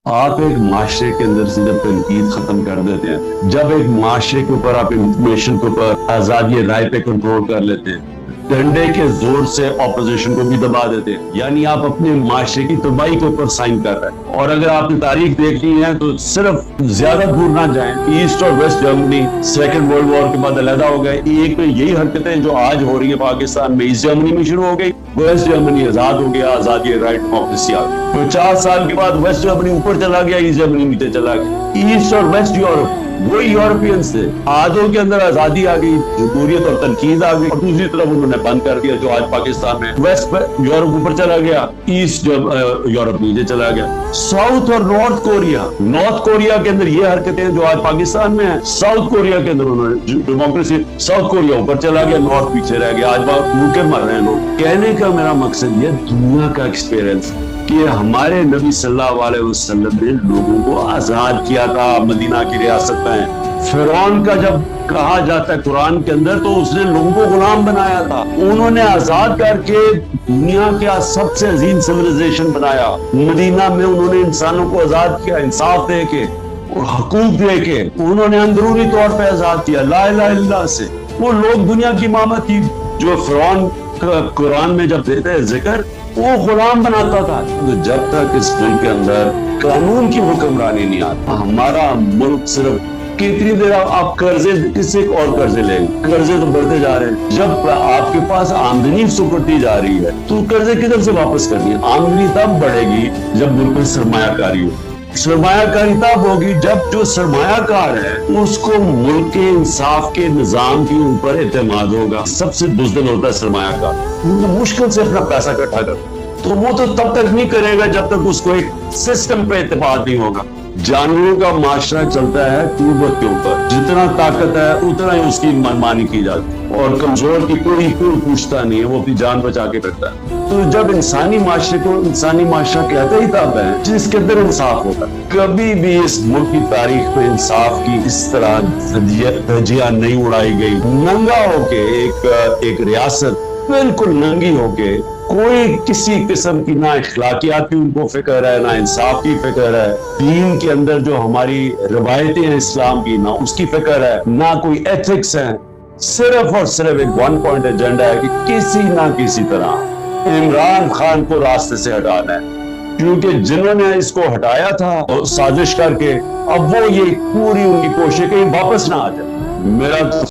آپ ایک معاشرے کے اندر سے جب تنقید ختم کر دیتے ہیں، جب ایک معاشرے کے اوپر آپ انفارمیشن کے اوپر آزادی رائے پہ کنٹرول کر لیتے ہیں، ڈنڈے کے زور سے اپوزیشن کو بھی دبا دیتے ہیں، یعنی آپ اپنے معاشرے کی تباہی کے اوپر سائن کر رہے ہیں۔ اور اگر آپ نے تاریخ دیکھنی ہے تو صرف زیادہ دور نہ جائیں، ایسٹ اور west Germany second world war کے بعد علیحدہ ہو گئے، ایک میں یہی حرکتیں جو آج ہو رہی ہیں پاکستان میں، ایسٹ جرمنی میں شروع ہو گئی، ویسٹ جرمنی آزاد ہو گیا، آزادی رائٹ ڈیموکریسی آ گئی۔ 50 سال کے بعد ویسٹ جرمنی اوپر چلا گیا، ایسٹ جرمنی نیچے چلا گیا۔ ایسٹ اور ویسٹ یورپ وہی یورپینز تھے، آدھوں کے اندر آزادی آ گئی، جمہوریت اور تنقید آ گئی، اور دوسری طرف انہوں نے بند کر دیا جو آج پاکستان میں ویسٹ یورپ اوپر چلا گیا، ایسٹ یورپ نیچے چلا گیا۔ ساؤتھ اور نارتھ کوریا کے اندر یہ حرکتیں جو آج پاکستان میں ہیں، ساؤتھ کوریا کے اندر انہوں نے ڈیموکریسی، ساؤتھ کوریا اوپر چلا گیا، نارتھ پیچھے رہ گیا، آج بھوکے مر رہے ہیں لوگ۔ کہنے کا میرا مقصد یہ دنیا کا ایکسپیرئنس کہ ہمارے نبی صلی اللہ علیہ وسلم نے لوگوں کو آزاد کیا تھا مدینہ کی ریاست میں۔ فرعون کا جب کہا جاتا ہے قرآن کے اندر تو اس نے لوگوں کو غلام بنایا تھا، انہوں نے آزاد کر کے دنیا کا سب سے عظیم سیویلائزیشن بنایا۔ مدینہ میں انہوں نے انسانوں کو آزاد کیا، انصاف دے کے اور حقوق دے کے، انہوں نے اندرونی طور پہ آزاد کیا لا الہ الا اللہ سے۔ وہ لوگ دنیا کی امامت تھی جو فرعون قرآن میں جب دیتے ہیں ذکر، وہ غلام بناتا تھا۔ جب تک اس ملک کے اندر قانون کی حکمرانی نہیں آتا، ہمارا ملک صرف کتنی دیر آپ قرضے کسی اور قرضے لیں گے، قرضے تو بڑھتے جا رہے ہیں۔ جب آپ کے پاس آمدنی سکڑتی جا رہی ہے تو قرضے کدھر سے واپس کرنی ہے؟ آمدنی تب بڑھے گی جب ملک میں سرمایہ کاری ہو۔ سرمایہ کاری تب ہوگی جب جو سرمایہ کار ہے اس کو ملک کے انصاف کے نظام کے اوپر اعتماد ہوگا۔ سب سے بزدل ہوتا ہے سرمایہ کار، مشکل سے اپنا پیسہ اکٹھا کر، تو وہ تو تب تک نہیں کرے گا جب تک اس کو ایک سسٹم پہ اعتماد نہیں ہوگا۔ جانوروں کا معاشرہ چلتا ہے قوت کے اوپر، جتنا طاقت ہے اتنا ہی اس کی منمانی کی جاتی ہے، اور کمزور کی کوئی پوچھتا نہیں ہے، وہ اپنی جان بچا کے رکھتا ہے۔ تو جب انسانی معاشرے کو انسانی معاشرہ کہتا ہی تب ہے جس کے اندر انصاف ہوتا ہے۔ کبھی بھی اس ملک کی تاریخ میں انصاف کی اس طرح دھجیاں نہیں اڑائی گئی۔ ننگا ہو کے ایک ریاست بالکل ننگی ہو کے، کوئی کسی قسم کی نہ اخلاقیات کی ان کو فکر ہے، نہ انصاف کی فکر ہے، دین کے اندر جو ہماری روایتیں ہیں اسلام کی، نہ اس کی فکر ہے، نہ کوئی ایتھکس ہیں۔ صرف اور صرف ایک ون پوائنٹ ایجنڈا ہے کہ کسی نہ کسی طرح عمران خان کو راستے سے ہٹانا ہے، کیونکہ جنہوں نے اس کو ہٹایا تھا سازش کر کے، اب وہ یہ پوری ان کی کوشش کہیں واپس نہ آ جائے۔ میرا